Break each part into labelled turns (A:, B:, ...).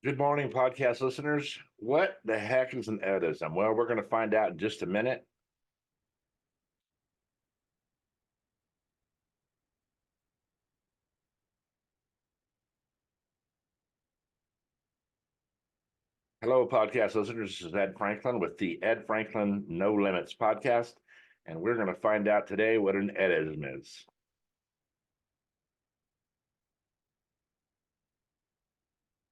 A: Good morning, podcast listeners. What the heck is an Edism? Well, we're going to find out in just a minute. Hello, podcast listeners. This is Ed Franklin with the Ed Franklin No Limits podcast, and we're going to find out today what an Edism is.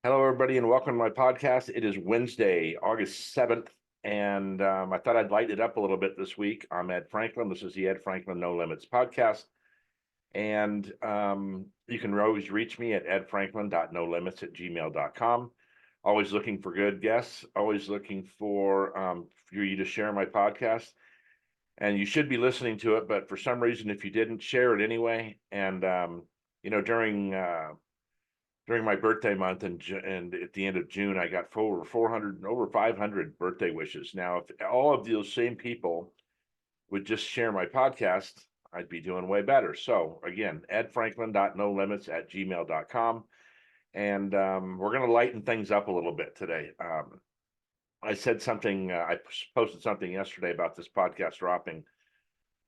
A: Hello, everybody, and welcome to my podcast. It is Wednesday, August 7th, and I thought I'd lighten it up a little bit this week. I'm Ed Franklin. This is the Ed Franklin No Limits podcast. And you can always reach me at edfranklin.nolimits@gmail.com. Always looking for good guests, always looking for you to share my podcast. And you should be listening to it, but for some reason, if you didn't, share it anyway. And during my birthday month and at the end of June, I got over 400, over 500 birthday wishes. Now, if all of those same people would just share my podcast, I'd be doing way better. So again, edfranklin.nolimits@gmail.com. And we're going to lighten things up a little bit today. I said something, I posted something yesterday about this podcast dropping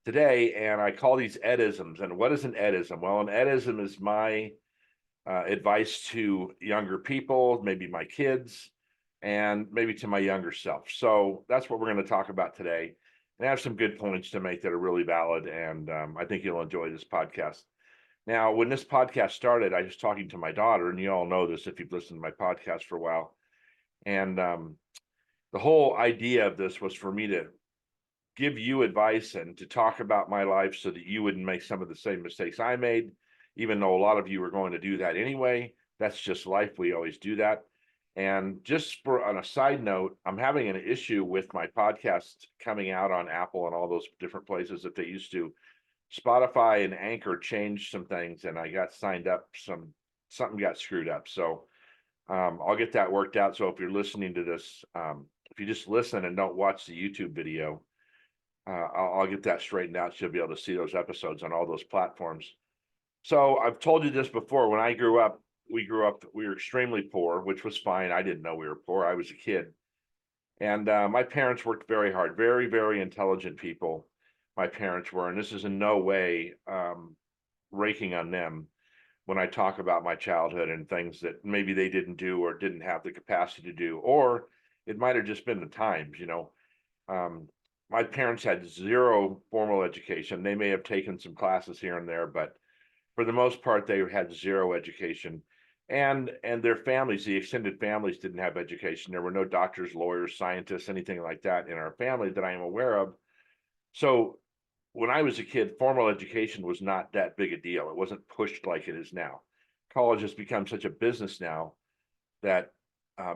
A: today, and I call these Edisms. And what is an Edism? Well, an Edism is my advice to younger people, maybe my kids, and maybe to my younger self. So that's what we're going to talk about today. And I have some good points to make that are really valid, and I think you'll enjoy this podcast. Now, when this podcast started, I was talking to my daughter, and you all know this if you've listened to my podcast for a while. And the whole idea of this was for me to give you advice and to talk about my life so that you wouldn't make some of the same mistakes I made, even though a lot of you are going to do that anyway. That's just life. We always do that. And just for on a side note, I'm having an issue with my podcast coming out on Apple and all those different places that they used to. Spotify and Anchor changed some things, and I got signed up. Something got screwed up. So I'll get that worked out. So if you're listening to this, if you just listen and don't watch the YouTube video, I'll get that straightened out. So you'll be able to see those episodes on all those platforms. So I've told you this before. When I grew up, we were extremely poor, which was fine. I didn't know we were poor. I was a kid. And my parents worked very hard, very, very intelligent people. My parents were, and this is in no way raking on them when I talk about my childhood and things that maybe they didn't do or didn't have the capacity to do, or it might have just been the times. Um, my parents had zero formal education. They may have taken some classes here and there, but for the most part, they had zero education. And their families, the extended families, didn't have education. There were no doctors, lawyers, scientists, anything like that in our family that I am aware of. So when I was a kid, formal education was not that big a deal. It wasn't pushed like it is now. College has become such a business now that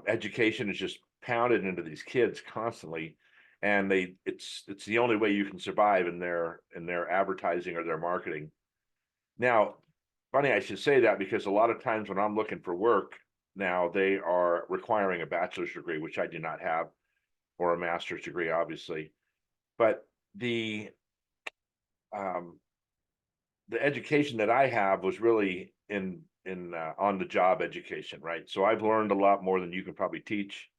A: education is just pounded into these kids constantly, and it's the only way you can survive in their advertising or their marketing. Now, funny I should say that because a lot of times when I'm looking for work now, they are requiring a bachelor's degree, which I do not have, or a master's degree, obviously. But um, the education that I have was really in on the job education, right? So I've learned a lot more than you can probably teach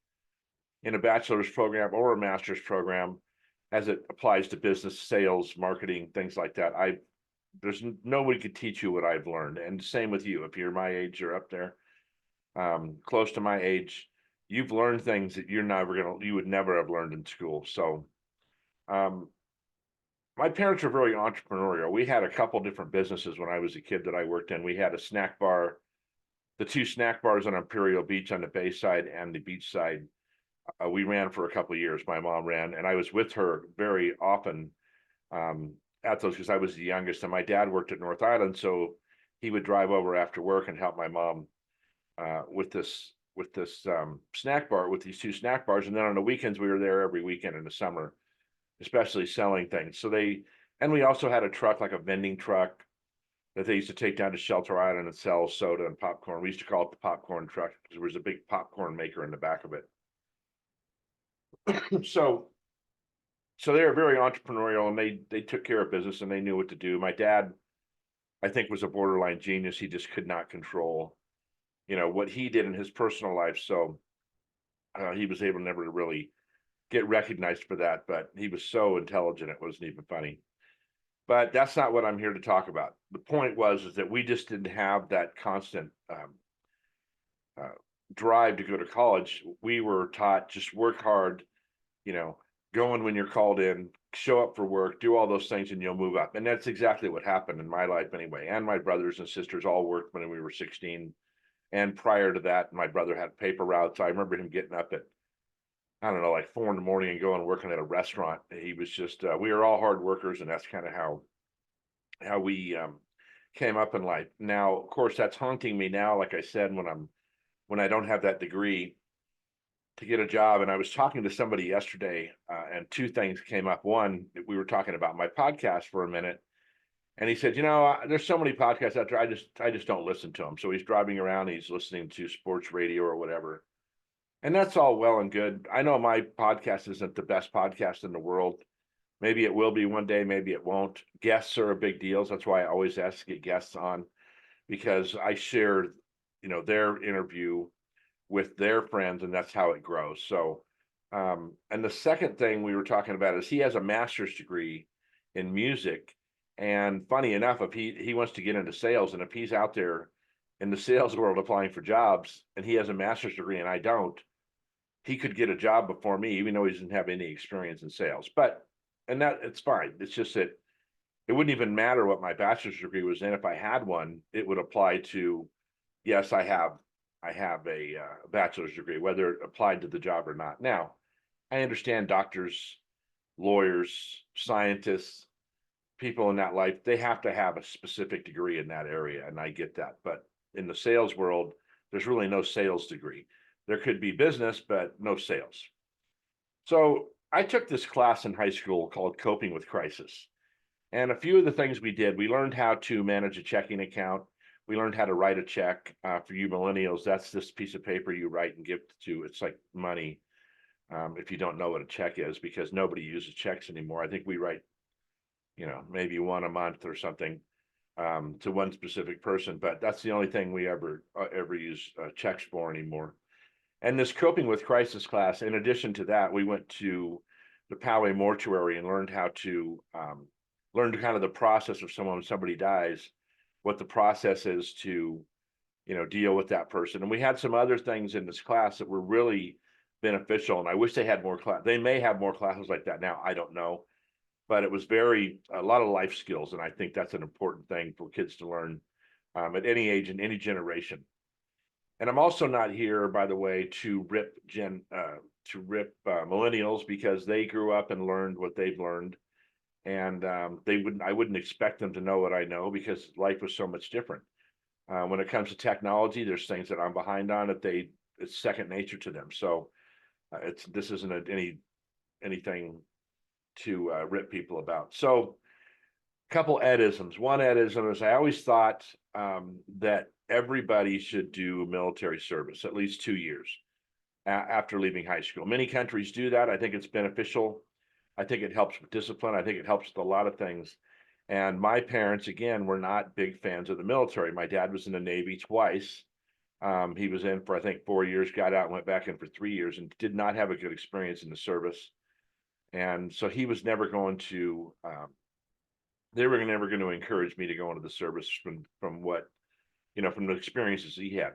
A: in a bachelor's program or a master's program as it applies to business, sales, marketing, things like that. There's nobody could teach you what I've learned. And same with you. If you're my age or up there, close to my age, you've learned things that you would never have learned in school. So, um, my parents were very entrepreneurial. We had a couple different businesses when I was a kid that I worked in. We had a snack bar, the two snack bars on Imperial Beach on the bay side and the beach side. We ran for a couple of years. My mom ran, and I was with her very often um, at those because I was the youngest, and my dad worked at North Island, so he would drive over after work and help my mom with this snack bar with these two snack bars, and then on the weekends we were there every weekend in the summer, especially selling things. And we also had a truck, like a vending truck, that they used to take down to Shelter Island and sell soda and popcorn. We used to call it the popcorn truck because there was a big popcorn maker in the back of it. So they were very entrepreneurial, and they took care of business and they knew what to do. My dad, I think, was a borderline genius. He just could not control what he did in his personal life. So he was able never to really get recognized for that, but he was so intelligent, it wasn't even funny. But that's not what I'm here to talk about. The point is that we just didn't have that constant uh, drive to go to college. We were taught just work hard, you know, go in when you're called in, show up for work, do all those things, and you'll move up. And that's exactly what happened in my life anyway. And my brothers and sisters all worked when we were 16. And prior to that, my brother had paper routes. I remember him getting up at, I don't know, like 4 in the morning and going working at a restaurant. He was just, we were all hard workers, and that's kind of how we came up in life. Now, of course, that's haunting me now. Like I said, when I don't have that degree to get a job. And I was talking to somebody yesterday, and two things came up. One, we were talking about my podcast for a minute, and he said, there's so many podcasts out there. I just don't listen to them. So he's driving around, he's listening to sports radio or whatever. And that's all well and good. I know my podcast isn't the best podcast in the world. Maybe it will be one day, maybe it won't. Guests are a big deal. So that's why I always ask to get guests on, because I share, their interview with their friends, and that's how it grows. So, and the second thing we were talking about is he has a master's degree in music. And funny enough, if he wants to get into sales, and if he's out there in the sales world applying for jobs, and he has a master's degree and I don't, he could get a job before me, even though he doesn't have any experience in sales. And that it's fine. It's just that it wouldn't even matter what my bachelor's degree was in. If I had one, it would apply to, yes, I have a bachelor's degree, whether it applied to the job or not. Now, I understand doctors, lawyers, scientists, people in that life, they have to have a specific degree in that area, and I get that. But in the sales world, there's really no sales degree. There could be business, but no sales. So I took this class in high school called Coping with Crisis. And a few of the things we did, we learned how to manage a checking account. We learned how to write a check. For you millennials, that's this piece of paper you write and give to, it's like money, if you don't know what a check is, because nobody uses checks anymore. I think we write, maybe one a month or something, to one specific person, but that's the only thing we ever use checks for anymore. And this Coping with Crisis class, in addition to that, we went to the Poway mortuary and learned how to learn kind of the process of when somebody dies, what the process is to, deal with that person. And we had some other things in this class that were really beneficial. And I wish they had more class. They may have more classes like that now. I don't know, but it was a lot of life skills. And I think that's an important thing for kids to learn at any age and any generation. And I'm also not here, by the way, to rip millennials, because they grew up and learned what they've learned. And I wouldn't expect them to know what I know, because life was so much different. When it comes to technology, there's things that I'm behind on that it's second nature to them. So this isn't anything to rip people about. So a couple Edisms. One Edism is I always thought that everybody should do military service, at least 2 years after leaving high school. Many countries do that. I think it's beneficial. I think it helps with discipline. I think it helps with a lot of things. And my parents, again, were not big fans of the military. My dad was in the Navy twice. He was in for, I think, 4 years, got out and went back in for 3 years, and did not have a good experience in the service. And so he was never going to, they were never going to encourage me to go into the service from what, from the experiences he had.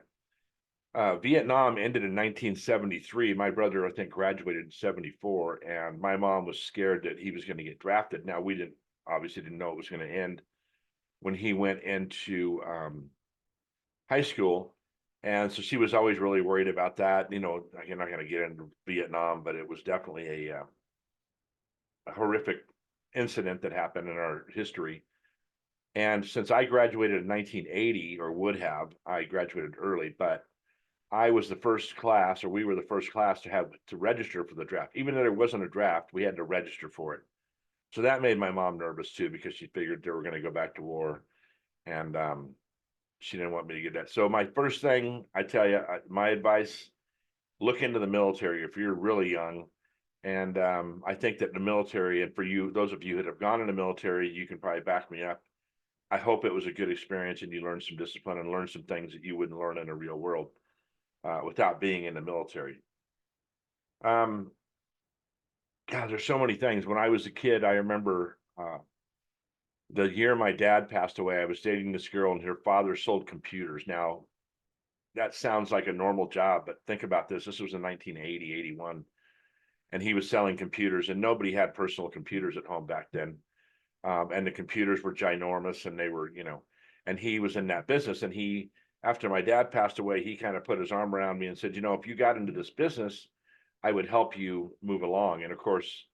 A: Vietnam ended in 1973. My brother, I think, graduated in 74, and my mom was scared that he was going to get drafted. Now, we obviously didn't know it was going to end when he went into high school. And so she was always really worried about that. You're not going to get into Vietnam, but it was definitely a horrific incident that happened in our history. And since I graduated in 1980, or would have, I graduated early, but I was the first class, or we were the first class to have to register for the draft. Even though there wasn't a draft, we had to register for it. So that made my mom nervous too, because she figured they were going to go back to war, and she didn't want me to get that. So my first thing, I tell you, my advice, look into the military if you're really young. And I think that the military, and for you, those of you that have gone in the military, you can probably back me up. I hope it was a good experience and you learned some discipline and learned some things that you wouldn't learn in a real world without being in the military. Um, God, there's so many things. When I was a kid, I remember the year my dad passed away, I was dating this girl and her father sold computers. Now, that sounds like a normal job, but think about this. This was in 1980, 81, and he was selling computers, and nobody had personal computers at home back then. And the computers were ginormous, and they were, and he was in that business. And after my dad passed away, he kind of put his arm around me and said, if you got into this business, I would help you move along. And of course,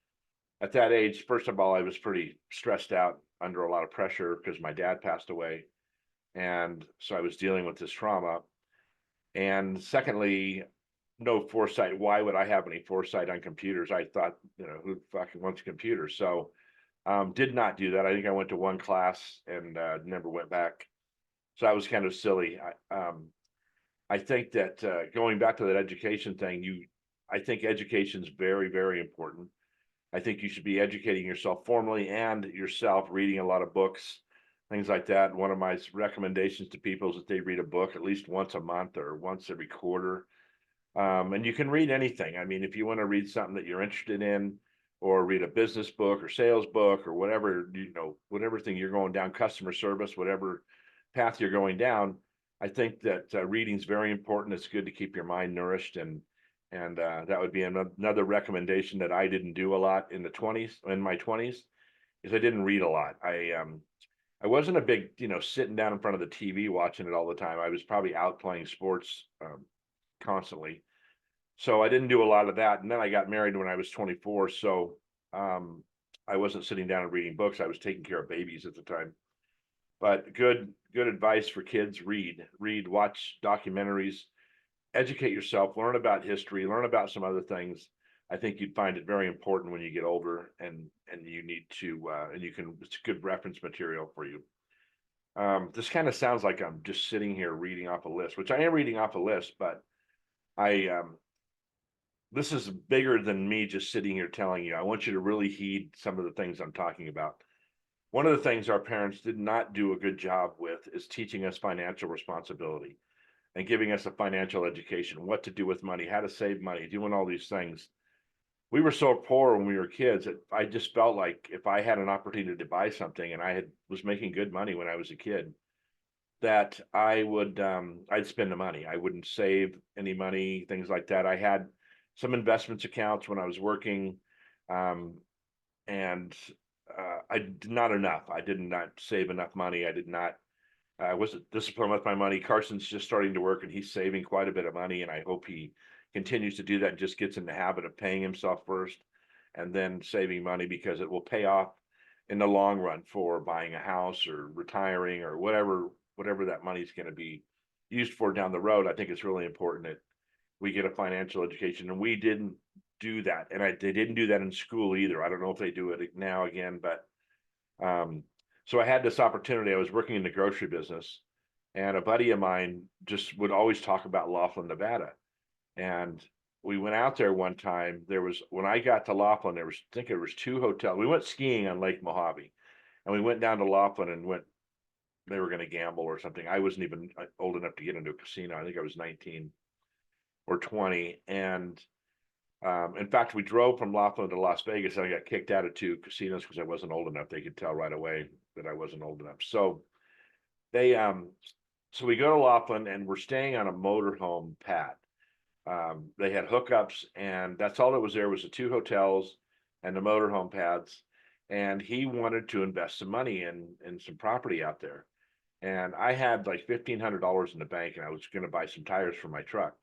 A: at that age, first of all, I was pretty stressed out under a lot of pressure because my dad passed away. And so I was dealing with this trauma. And secondly, no foresight. Why would I have any foresight on computers? I thought, who fucking wants computers? So did not do that. I think I went to one class and never went back. So that was kind of silly. I think that going back to that education thing, I think education is very, very important. I think you should be educating yourself formally and yourself, reading a lot of books, things like that. One of my recommendations to people is that they read a book at least once a month or once every quarter. And you can read anything. I mean, if you want to read something that you're interested in, or read a business book or sales book or whatever, whatever thing you're going down, customer service, whatever path you're going down, I think that reading is very important. It's good to keep your mind nourished, and that would be another recommendation that I didn't do a lot in my 20s, is I didn't read a lot. I wasn't a big, sitting down in front of the TV watching it all the time. I was probably out playing sports constantly. So I didn't do a lot of that. And then I got married when I was 24. So I wasn't sitting down and reading books. I was taking care of babies at the time. But good advice for kids: read, watch documentaries, educate yourself, learn about history, learn about some other things. I think you'd find it very important when you get older, and you need to and it's good reference material for you. This kind of sounds like I'm just sitting here reading off a list, which I am reading off a list, but I this is bigger than me just sitting here telling you. I want you to really heed some of the things I'm talking about. One of the things our parents did not do a good job with is teaching us financial responsibility and giving us a financial education, what to do with money, how to save money, doing all these things. We were so poor when we were kids that I just felt like if I had an opportunity to buy something, and was making good money when I was a kid, that I'd spend the money. I wouldn't save any money, things like that. I had some investments accounts when I was working, and I did not enough. I did not save enough money. I wasn't disciplined with my money. Carson's just starting to work and he's saving quite a bit of money, and I hope he continues to do that and just gets in the habit of paying himself first and then saving money, because it will pay off in the long run for buying a house or retiring or whatever that money is going to be used for down the road. I think it's really important that we get a financial education, and we didn't do that. And they didn't do that in school either. I don't know if they do it now again, but so I had this opportunity. I was working in the grocery business, and a buddy of mine just would always talk about Laughlin, Nevada. And we went out there one time. When I got to Laughlin, I think there was two hotels. We went skiing on Lake Mojave, and we went down to Laughlin and they were going to gamble or something. I wasn't even old enough to get into a casino. I think I was 19 or 20. And in fact, we drove from Laughlin to Las Vegas, and I got kicked out of two casinos because I wasn't old enough. They could tell right away that I wasn't old enough. So so we go to Laughlin, and we're staying on a motorhome pad. They had hookups, and that's all that was there was the two hotels and the motorhome pads. And he wanted to invest some money in some property out there. And I had like $1,500 in the bank, and I was going to buy some tires for my truck.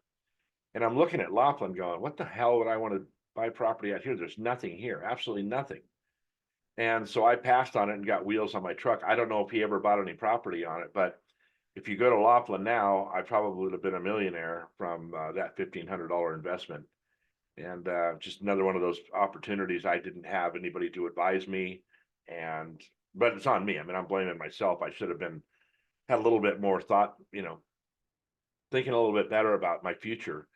A: And I'm looking at Laughlin going, what the hell would I want to buy property out here? There's nothing here, absolutely nothing. And so I passed on it and got wheels on my truck. I don't know if he ever bought any property on it, but if you go to Laughlin now, I probably would have been a millionaire from that $1,500 investment. And just another one of those opportunities. I didn't have anybody to advise me, but it's on me. I mean, I'm blaming myself. I should have had a little bit more thought, thinking a little bit better about my future.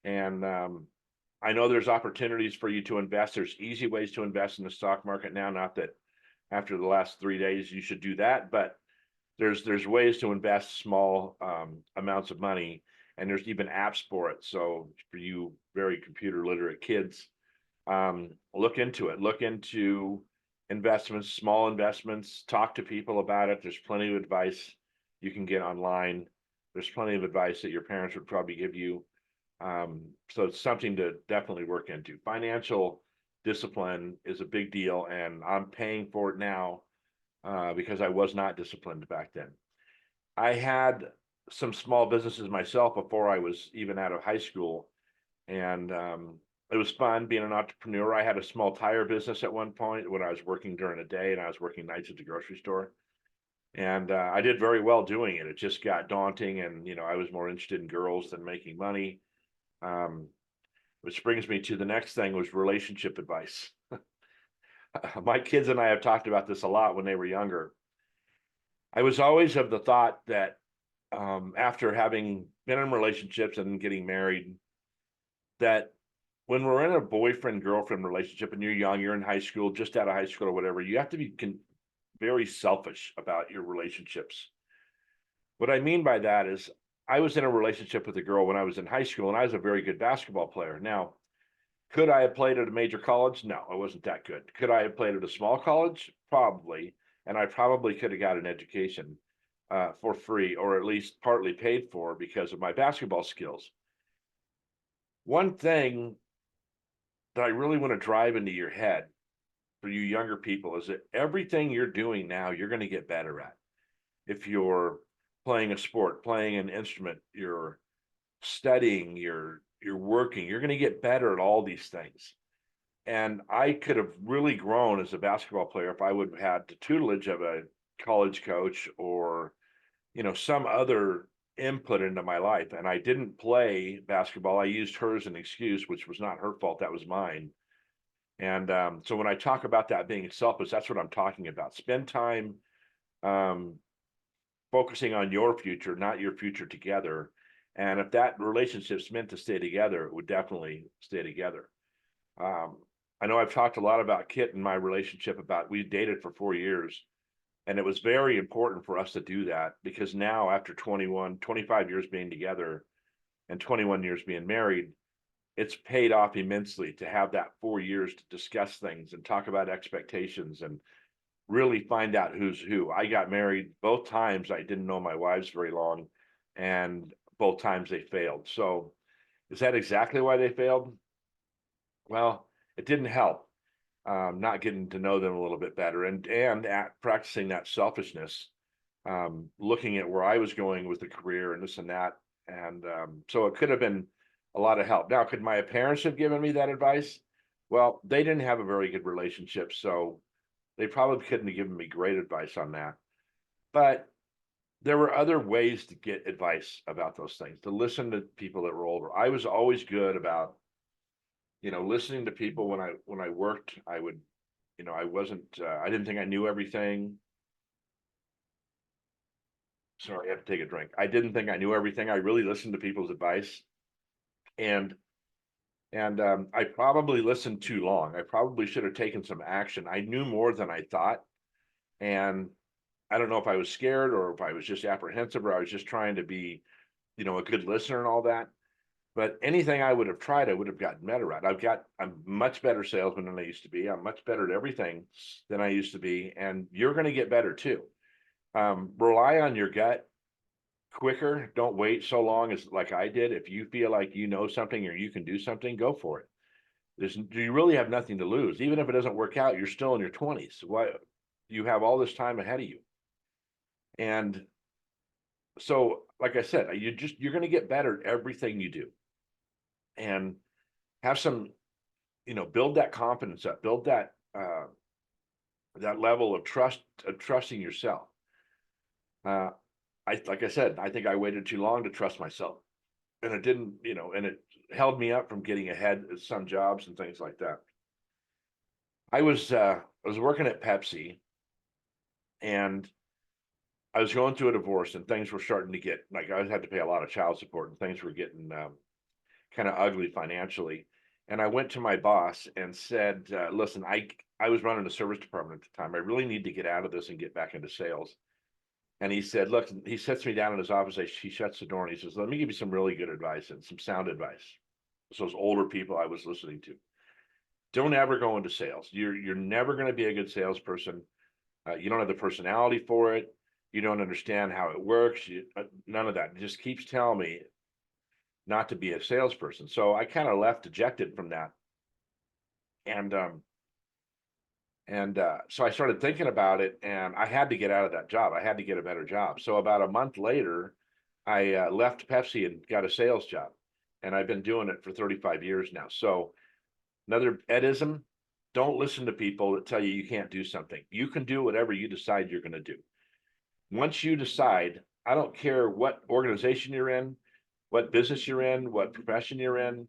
A: And I know there's opportunities for you to invest. There's easy ways to invest in the stock market now. Not that after the last 3 days you should do that, but there's ways to invest small amounts of money, and there's even apps for it. So for you very computer literate kids, look into it. Look into investments, small investments. Talk to people about it. There's plenty of advice you can get online. There's plenty of advice that your parents would probably give you. So it's something to definitely work into. Financial discipline is a big deal, and I'm paying for it now because I was not disciplined back then. I had some small businesses myself before I was even out of high school, and it was fun being an entrepreneur. I had a small tire business at one point when I was working during the day, and I was working nights at the grocery store. And I did very well doing it. It just got daunting, and I was more interested in girls than making money. Um, which brings me to the next thing, was relationship advice. My kids and I have talked about this a lot when they were younger. I was always of the thought that after having been in relationships and getting married, that when we're in a boyfriend girlfriend relationship and you're young, you're in high school, just out of high school or whatever, you have to be very selfish about your relationships. What I mean by that is, I was in a relationship with a girl when I was in high school, and I was a very good basketball player. Now, could I have played at a major college? No, I wasn't that good. Could I have played at a small college? Probably. And I probably could have got an education for free, or at least partly paid for, because of my basketball skills. One thing that I really want to drive into your head for you younger people is that everything you're doing now, you're going to get better at. If you're playing a sport, playing an instrument, you're studying, you're working, you're going to get better at all these things. And I could have really grown as a basketball player if I would have had the tutelage of a college coach, or some other input into my life. And I didn't play basketball. I used her as an excuse, which was not her fault, that was mine. And so when I talk about that being selfish, that's what I'm talking about. Spend time um, focusing on your future, not your future together. And if that relationship's meant to stay together, it would definitely stay together. Um, I know I've talked a lot about Kit and my relationship. About, we dated for 4 years, and it was very important for us to do that, because now, after 25 years being together and 21 years being married, it's paid off immensely to have that 4 years to discuss things and talk about expectations and really find out who's who. I got married both times. I didn't know my wives very long, and both times they failed. So is that exactly why they failed? Well, it didn't help. Not getting to know them a little bit better, and at practicing that selfishness, looking at where I was going with the career and this and that. And so it could have been a lot of help. Now, could my parents have given me that advice? Well, they didn't have a very good relationship, so they probably couldn't have given me great advice on that. But there were other ways to get advice about those things, to listen to people that were older. I was always good about, listening to people. When I worked, I would, I wasn't, I didn't think I knew everything. Sorry, I have to take a drink. I didn't think I knew everything. I really listened to people's advice, and I probably listened too long. I probably should have taken some action. I knew more than I thought, and I don't know if I was scared, or if I was just apprehensive, or I was just trying to be, a good listener and all that. But anything I would have tried, I would have gotten better at. I'm much better salesman than I used to be. I'm much better at everything than I used to be. And you're going to get better too. Rely on your gut quicker. Don't wait so long as like I did. If you feel like you know something or you can do something, go for it. You really have nothing to lose. Even if it doesn't work out, you're still in your 20s. Why, you have all this time ahead of you. And so, like I said, you're going to get better at everything you do. And have some, build that confidence up, build that level of trusting yourself. Like I said, I think I waited too long to trust myself, and it didn't, and it held me up from getting ahead at some jobs and things like that. I was working at Pepsi, and I was going through a divorce, and things were starting to get, like, I had to pay a lot of child support, and things were getting kind of ugly financially. And I went to my boss and said, listen, I was running a service department at the time. I really need to get out of this and get back into sales. And he said, look, he sits me down in his office. He shuts the door and he says, let me give you some really good advice and some sound advice. So those older people I was listening to. Don't ever go into sales. You're never going to be a good salesperson. You don't have the personality for it. You don't understand how it works. None of that. It just keeps telling me not to be a salesperson. So I kind of left dejected from that. And so I started thinking about it, and I had to get out of that job. I had to get a better job. So about a month later, I left Pepsi and got a sales job, and I've been doing it for 35 years now. So another Edism: don't listen to people that tell you you can't do something. You can do whatever you decide you're going to do. Once you decide, I don't care what organization you're in, what business you're in, what profession you're in.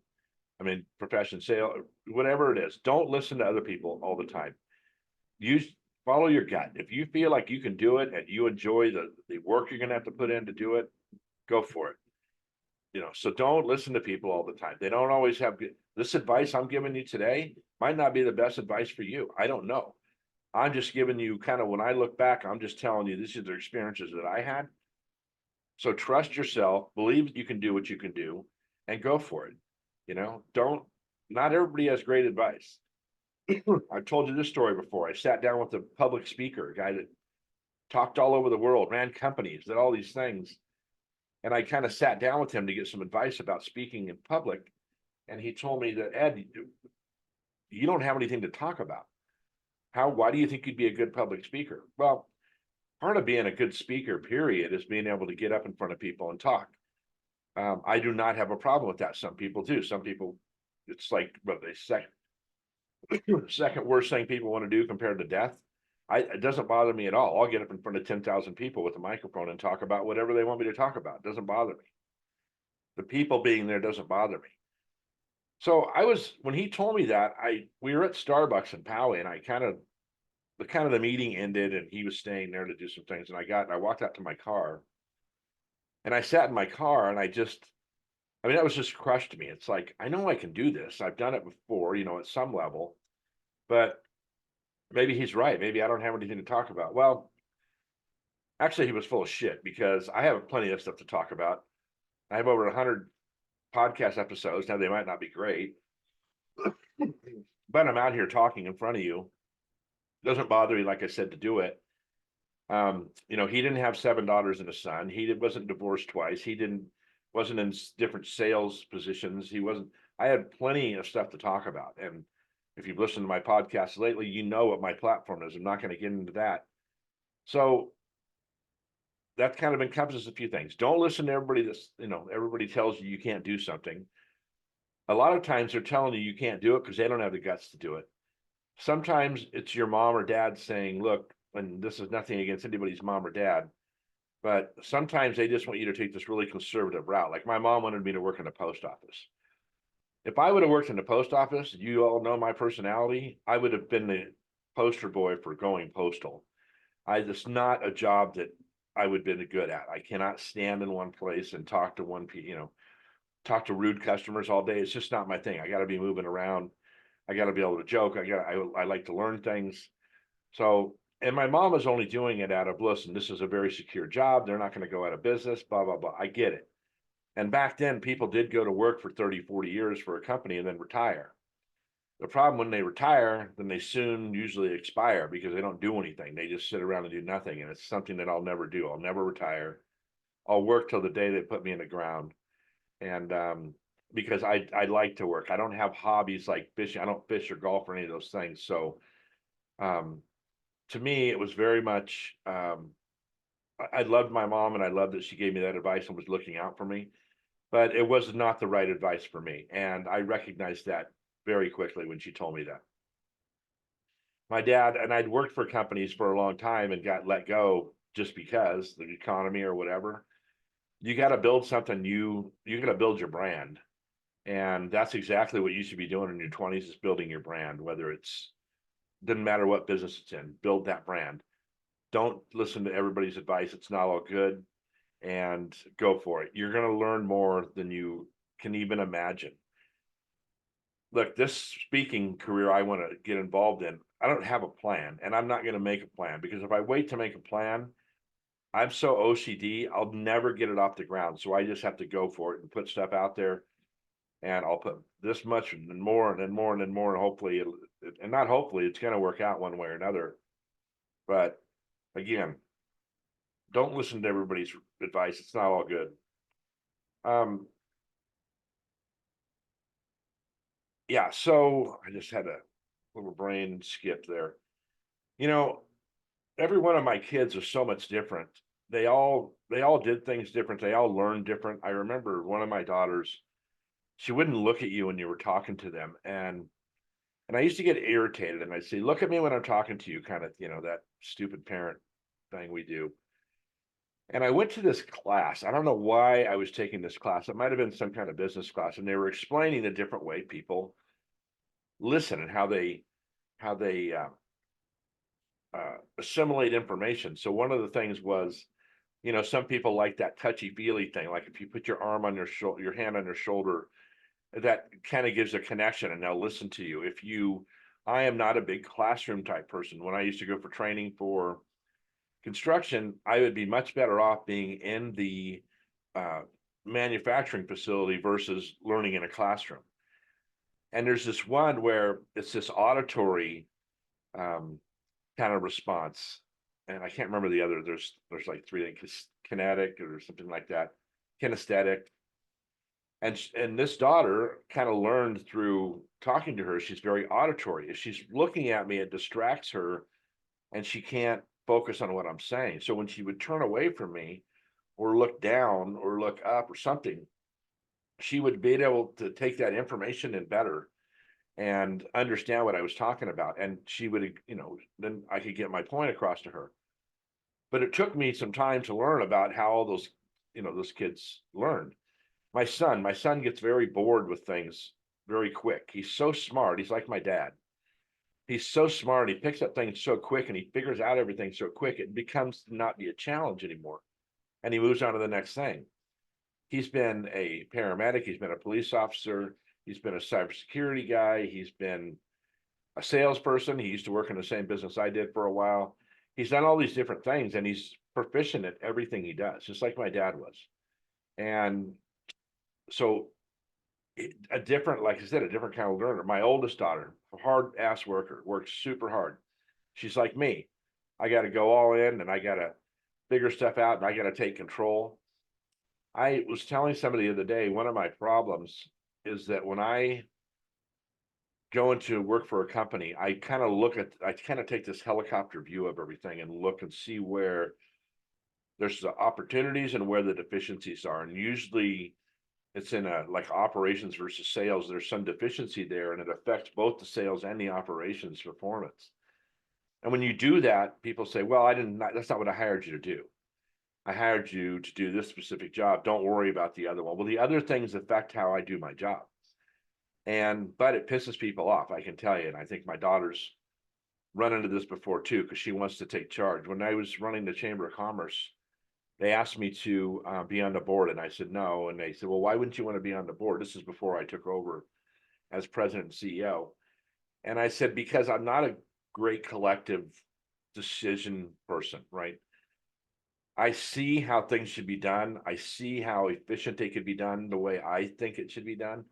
A: I mean, profession, sale, whatever it is. Don't listen to other people all the time. Use Follow your gut. If you feel like you can do it and you enjoy the work you're going to have to put in to do it, go for it. So don't listen to people all the time. They don't always have good. This advice I'm giving you today might not be the best advice for you. I don't know. I'm just giving you kind of, when I look back, I'm just telling you this is the experiences that I had. So trust yourself, believe that you can do what you can do, and go for it. Don't. Not everybody has great advice. I've told you this story before. I sat down with a public speaker, a guy that talked all over the world, ran companies, did all these things. And I kind of sat down with him to get some advice about speaking in public. And he told me that, Ed, you don't have anything to talk about. Why do you think you'd be a good public speaker? Well, part of being a good speaker, period, is being able to get up in front of people and talk. I do not have a problem with that. Some people do. Some people, it's like, what they say, second worst thing people want to do compared to death. It doesn't bother me at all. I'll get up in front of 10,000 people with a microphone and talk about whatever they want me to talk about. It doesn't bother me. The people being there doesn't bother me. So when he told me that, we were at Starbucks in Poway, and the meeting ended, and he was staying there to do some things. And I walked out to my car, and I sat in my car, and that was just crushed me. It's like, I know I can do this. I've done it before, at some level, but maybe he's right. Maybe I don't have anything to talk about. Well, actually, he was full of shit, because I have plenty of stuff to talk about. I have over 100 podcast episodes. Now, they might not be great, but I'm out here talking in front of you. It doesn't bother me, like I said, to do it. He didn't have 7 daughters and a son. He wasn't divorced twice. Wasn't in different sales positions. I had plenty of stuff to talk about. And if you've listened to my podcast lately, you know what my platform is. I'm not going to get into that. So that kind of encompasses a few things. Don't listen to everybody everybody tells you can't do something. A lot of times they're telling you can't do it because they don't have the guts to do it. Sometimes it's your mom or dad saying, look, and this is nothing against anybody's mom or dad, but sometimes they just want you to take this really conservative route. Like, my mom wanted me to work in the post office. If I would have worked in the post office, you all know my personality, I would have been the poster boy for going postal. It's not a job that I would have been good at. I cannot stand in one place and talk to rude customers all day. It's just not my thing. I got to be moving around. I got to be able to joke. I like to learn things. So, and my mom is only doing it out of, listen, this is a very secure job. They're not going to go out of business, blah, blah, blah. I get it. And back then, people did go to work for 30, 40 years for a company and then retire. The problem, when they retire, then they soon usually expire because they don't do anything. They just sit around and do nothing. And it's something that I'll never do. I'll never retire. I'll work till the day they put me in the ground. And because I like to work. I don't have hobbies like fishing. I don't fish or golf or any of those things. So to me, it was very much, I loved my mom, and I loved that she gave me that advice and was looking out for me, but it was not the right advice for me. And I recognized that very quickly when she told me that. My dad, and I'd worked for companies for a long time and got let go just because the economy or whatever. You got to build something, you got to build your brand. And that's exactly what you should be doing in your 20s, is building your brand, whether doesn't matter what business it's in, build that brand. Don't listen to everybody's advice. It's not all good, and go for it. You're going to learn more than you can even imagine. Look, this speaking career I want to get involved in, I don't have a plan, and I'm not going to make a plan, because if I wait to make a plan, I'm so OCD, I'll never get it off the ground. So I just have to go for it and put stuff out there. And I'll put this much and then more and then more and then more. And hopefully, and not hopefully, it's going to work out one way or another. But again, don't listen to everybody's advice. It's not all good. Um, yeah, so I just had a little brain skip there. You know, every one of my kids are so much different. They all did things different. They all learned different. I remember one of my daughters, she wouldn't look at you when you were talking to them. And I used to get irritated and I'd say, look at me when I'm talking to you, kind of, that stupid parent thing we do. And I went to this class. I don't know why I was taking this class. It might have been some kind of business class, and they were explaining the different way people listen and how they assimilate information. So one of the things was, some people like that touchy feely thing. Like if you put your arm on your shoulder, your hand on their shoulder, that kind of gives a connection and they'll listen to you. I am not a big classroom type person. When I used to go for training for construction, I would be much better off being in the uh, manufacturing facility versus learning in a classroom. And there's this one where it's this auditory um, kind of response, and I can't remember the other. There's like three things: kinetic or something like that, kinesthetic. And this daughter kind of learned through talking to her. She's very auditory. If she's looking at me, it distracts her, and she can't focus on what I'm saying. So when she would turn away from me, or look down, or look up, or something, she would be able to take that information in better and understand what I was talking about. And she would, then I could get my point across to her. But it took me some time to learn about how all those kids learned. My son gets very bored with things very quick. He's so smart. He's like my dad. He's so smart. He picks up things so quick and he figures out everything so quick. It becomes not be a challenge anymore. And he moves on to the next thing. He's been a paramedic. He's been a police officer. He's been a cybersecurity guy. He's been a salesperson. He used to work in the same business I did for a while. He's done all these different things and he's proficient at everything he does, just like my dad was. And so like I said, a different kind of learner. My oldest daughter, a hard ass worker, works super hard. She's like me. I got to go all in and I got to figure stuff out and I got to take control. I was telling somebody the other day, one of my problems is that when I go into work for a company, I kind of take this helicopter view of everything and look and see where there's the opportunities and where the deficiencies are. And usually it's in like operations versus sales. There's some deficiency there and it affects both the sales and the operations performance. And when you do that, people say, well, that's not what I hired you to do. I hired you to do this specific job. Don't worry about the other one. Well, the other things affect how I do my job. But it pisses people off, I can tell you. And I think my daughter's run into this before too, because she wants to take charge. When I was running the Chamber of Commerce, they asked me to be on the board, and I said no. And they said, well, why wouldn't you want to be on the board? This is before I took over as president and CEO. And I said, because I'm not a great collective decision person, right? I see how things should be done. I see how efficient they could be done the way I think it should be done.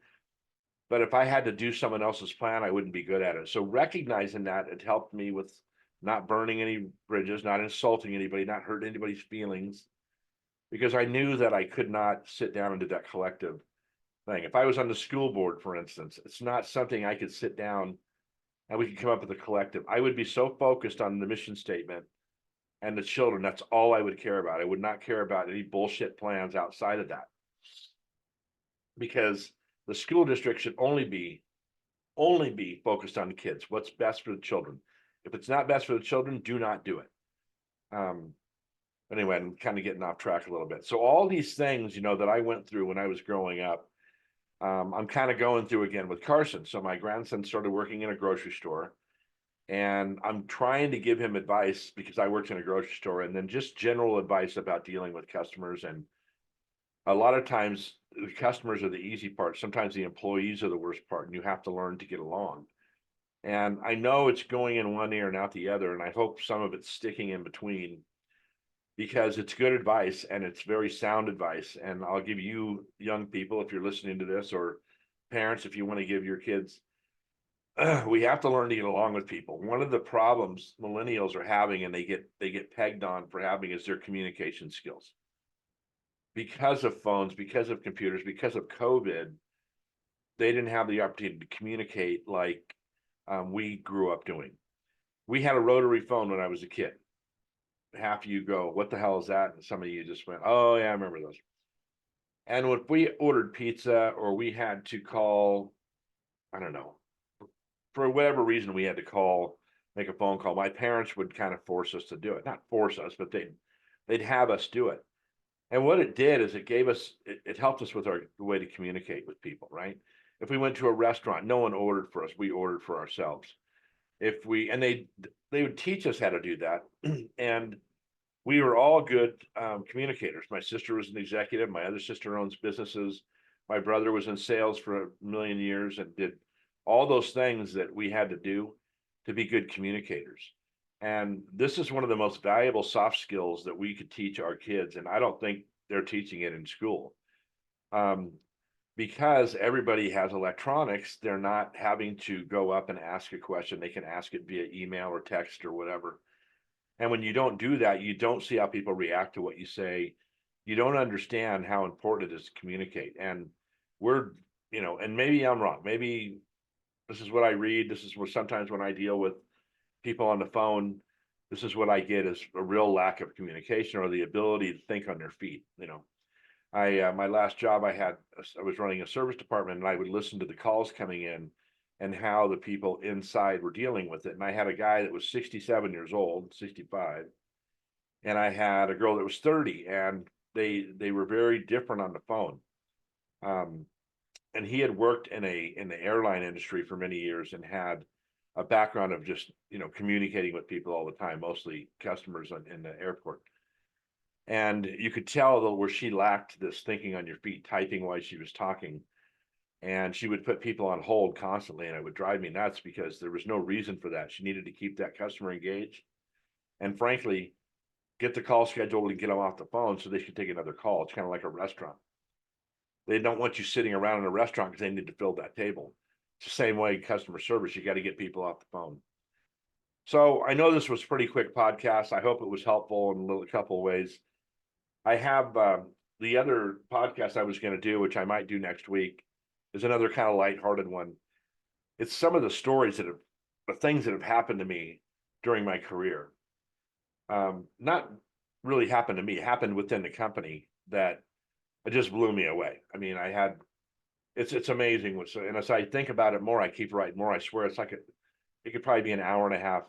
A: But if I had to do someone else's plan, I wouldn't be good at it. So recognizing that, it helped me with not burning any bridges, not insulting anybody, not hurting anybody's feelings, because I knew that I could not sit down and do that collective thing. If I was on the school board, for instance, it's not something I could sit down and we could come up with a collective. I would be so focused on the mission statement and the children. That's all I would care about. I would not care about any bullshit plans outside of that, because the school district should only be focused on the kids, what's best for the children. If it's not best for the children, do not do it. Anyway, I'm kind of getting off track a little bit. So all these things, that I went through when I was growing up, I'm kind of going through again with Carson. So my grandson started working in a grocery store, and I'm trying to give him advice because I worked in a grocery store, and then just general advice about dealing with customers. And a lot of times the customers are the easy part. Sometimes the employees are the worst part, and you have to learn to get along. And I know it's going in one ear and out the other, and I hope some of it's sticking in between. because it's good advice and it's very sound advice. And I'll give you young people, if you're listening to this, or parents, if you want to give your kids, we have to learn to get along with people. One of the problems millennials are having, and they get pegged on for having, is their communication skills. Because of phones, because of computers, because of COVID, they didn't have the opportunity to communicate like we grew up doing. We had a rotary phone when I was a kid. Half of you go, what the hell is that? And some of you just went, oh yeah, I remember those. And when we ordered pizza or we had to call, I don't know, for whatever reason we had to call, make a phone call, my parents would kind of force us to do it. Not force us, but they'd have us do it. And what it did is it gave us, it helped us with our way to communicate with people, right? If we went to a restaurant, no one ordered for us, we ordered for ourselves. If we, and they would teach us how to do that. And we were all good communicators. My sister was an executive. My other sister owns businesses. My brother was in sales for a million years and did all those things that we had to do to be good communicators. And this is one of the most valuable soft skills that we could teach our kids. And I don't think they're teaching it in school. Because everybody has electronics, they're not having to go up and ask a question. They can ask it via email or text or whatever. And when you don't do that, you don't see how people react to what you say. You don't understand how important it is to communicate. And we're, and maybe I'm wrong. Maybe this is what I read. This is what sometimes when I deal with people on the phone, this is what I get is a real lack of communication or the ability to think on their feet. My last job I was running a service department, and I would listen to the calls coming in and how the people inside were dealing with it. And I had a guy that was 67 years old, 65, and I had a girl that was 30, and they were very different on the phone. And he had worked in the airline industry for many years and had a background of just communicating with people all the time, mostly customers in the airport. And you could tell though where she lacked this thinking on your feet, typing while she was talking. And she would put people on hold constantly, and it would drive me nuts because there was no reason for that. She needed to keep that customer engaged and frankly, get the call scheduled and get them off the phone so they could take another call. It's kind of like a restaurant. They don't want you sitting around in a restaurant because they need to fill that table. It's the same way customer service. You got to get people off the phone. So I know this was a pretty quick podcast. I hope it was helpful in a couple of ways. I have the other podcast I was going to do, which I might do next week, is another kind of lighthearted one. It's some of the stories the things that have happened to me during my career. Not really happened to me, happened within the company that it just blew me away. I mean, it's amazing. And as I think about it more, I keep writing more. I swear it's like it could probably be an hour and a half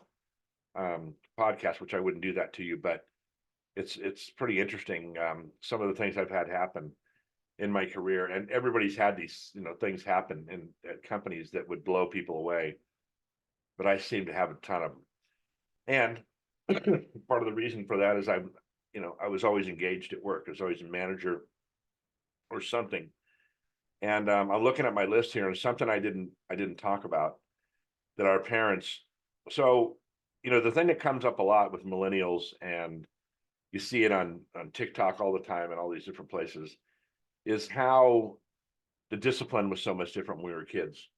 A: podcast, which I wouldn't do that to you, but it's pretty interesting. Some of the things I've had happen in my career, and everybody's had these things happen at companies that would blow people away, but I seem to have a ton of them. And part of the reason for that is I was always engaged at work. I was always a manager or something. And I'm looking at my list here, and something I didn't talk about that our parents. So the thing that comes up a lot with millennials, and you see it on TikTok all the time and all these different places, is how the discipline was so much different when we were kids.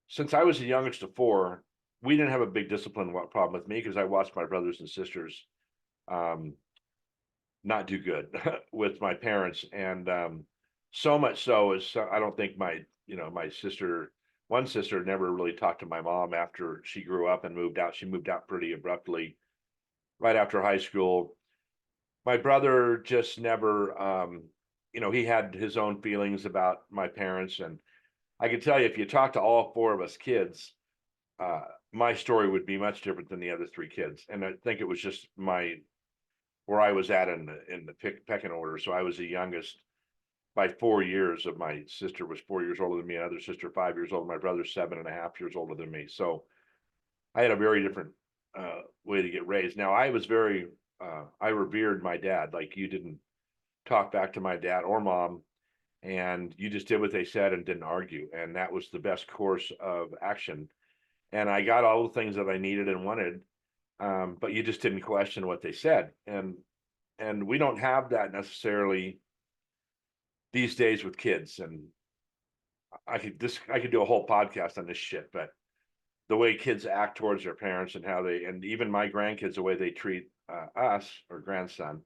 A: Since I was the youngest of four, we didn't have a big discipline problem with me because I watched my brothers and sisters not do good with my parents. And so much so is I don't think my sister, one sister never really talked to my mom after she grew up and moved out. She moved out pretty abruptly right after high school. My brother just never, he had his own feelings about my parents. And I can tell you, if you talk to all four of us kids, my story would be much different than the other three kids. And I think it was just where I was at in the pecking order. So I was the youngest by 4 years. Of my sister was 4 years older than me, another sister 5 years older, my brother 7.5 years older than me. So I had a very different way to get raised. Now I was I revered my dad. Like, you didn't talk back to my dad or mom, and you just did what they said and didn't argue. And that was the best course of action. And I got all the things that I needed and wanted, but you just didn't question what they said. And And we don't have that necessarily these days with kids. And I could do a whole podcast on this shit, but the way kids act towards their parents and how they, and even my grandkids, the way they treat us or grandson,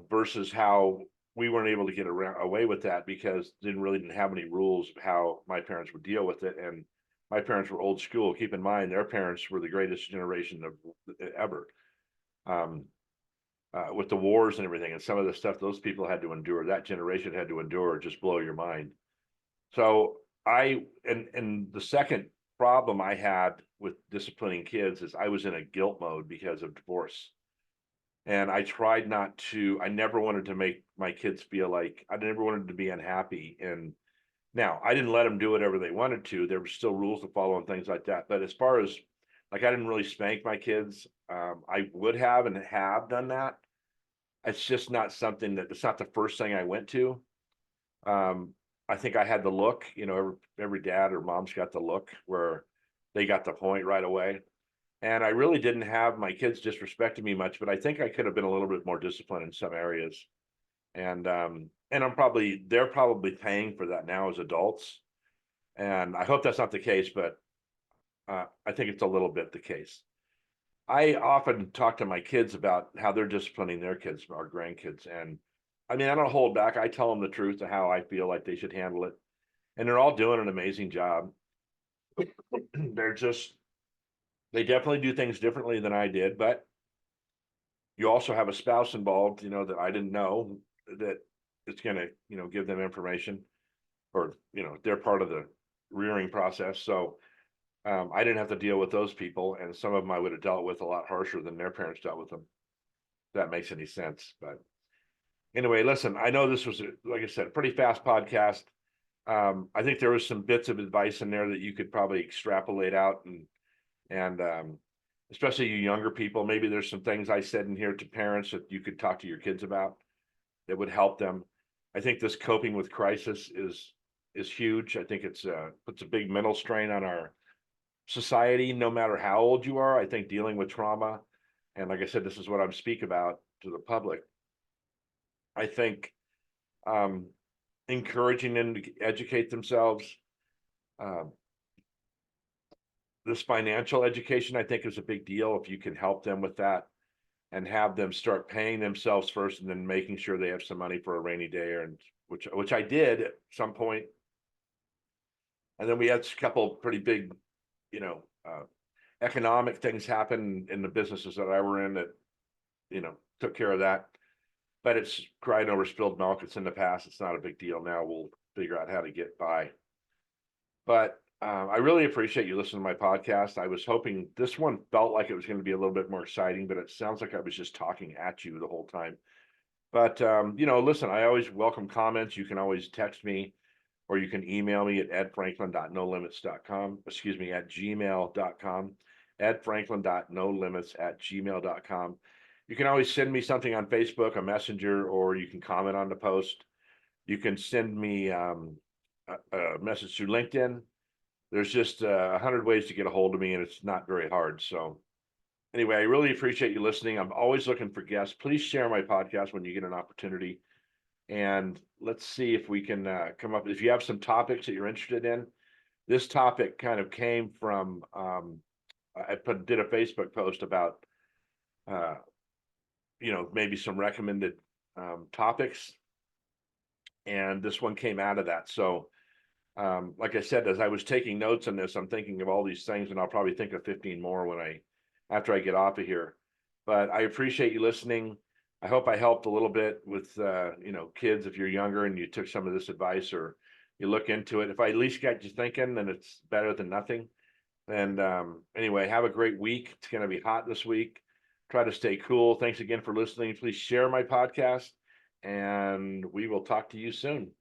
A: versus how we weren't able to get away with that because didn't have any rules of how my parents would deal with it. And my parents were old school. Keep in mind, their parents were the greatest generation of ever. With the wars and everything, and some of the stuff those people had to endure, that generation had to endure, just blow your mind. So and the second problem I had with disciplining kids is I was in a guilt mode because of divorce. And I tried not to, I never wanted to make my kids feel like, I never wanted to be unhappy. And now I didn't let them do whatever they wanted to. There were still rules to follow and things like that. But as far as like, I didn't really spank my kids. I would have and have done that. It's just not something it's not the first thing I went to. I think I had the look, every dad or mom's got the look where they got the point right away. And I really didn't have my kids disrespecting me much, but I think I could have been a little bit more disciplined in some areas. And they're probably paying for that now as adults. And I hope that's not the case, but I think it's a little bit the case. I often talk to my kids about how they're disciplining their kids, our grandkids. And I mean, I don't hold back. I tell them the truth of how I feel like they should handle it. And they're all doing an amazing job. They definitely do things differently than I did, but you also have a spouse involved, that I didn't know that it's going to, give them information or, they're part of the rearing process. So I didn't have to deal with those people, and some of them I would have dealt with a lot harsher than their parents dealt with them. If that makes any sense. But anyway, listen, I know this was, like I said, a pretty fast podcast. I think there was some bits of advice in there that you could probably extrapolate out and especially you younger people, maybe there's some things I said in here to parents that you could talk to your kids about that would help them. I think this coping with crisis is huge. I think it's puts a big mental strain on our society, no matter how old you are. I think dealing with trauma, and like I said, this is what I'm speaking about to the public. I think encouraging them to educate themselves. This financial education, I think, is a big deal if you can help them with that and have them start paying themselves first and then making sure they have some money for a rainy day, and which I did at some point. And then we had a couple pretty big, economic things happen in the businesses that I were in that, took care of that. But it's crying over spilled milk. It's in the past. It's not a big deal now. We'll figure out how to get by. But I really appreciate you listening to my podcast. I was hoping this one felt like it was going to be a little bit more exciting, but it sounds like I was just talking at you the whole time. But, listen, I always welcome comments. You can always text me or you can email me at edfranklin.nolimits.com, at gmail.com, edfranklin.nolimits@gmail.com. You can always send me something on Facebook, a messenger, or you can comment on the post. You can send me a message through LinkedIn. There's just 100 ways to get a hold of me, and it's not very hard. So anyway, I really appreciate you listening. I'm always looking for guests. Please share my podcast when you get an opportunity. And let's see if we can come up. If you have some topics that you're interested in, this topic kind of came from, did a Facebook post about, maybe some recommended topics. And this one came out of that. So like I said, as I was taking notes on this, I'm thinking of all these things, and I'll probably think of 15 more after I get off of here. But I appreciate you listening. I hope I helped a little bit with, kids. If you're younger and you took some of this advice or you look into it, if I at least got you thinking, then it's better than nothing. And anyway, have a great week. It's going to be hot this week. Try to stay cool. Thanks again for listening. Please share my podcast, and we will talk to you soon.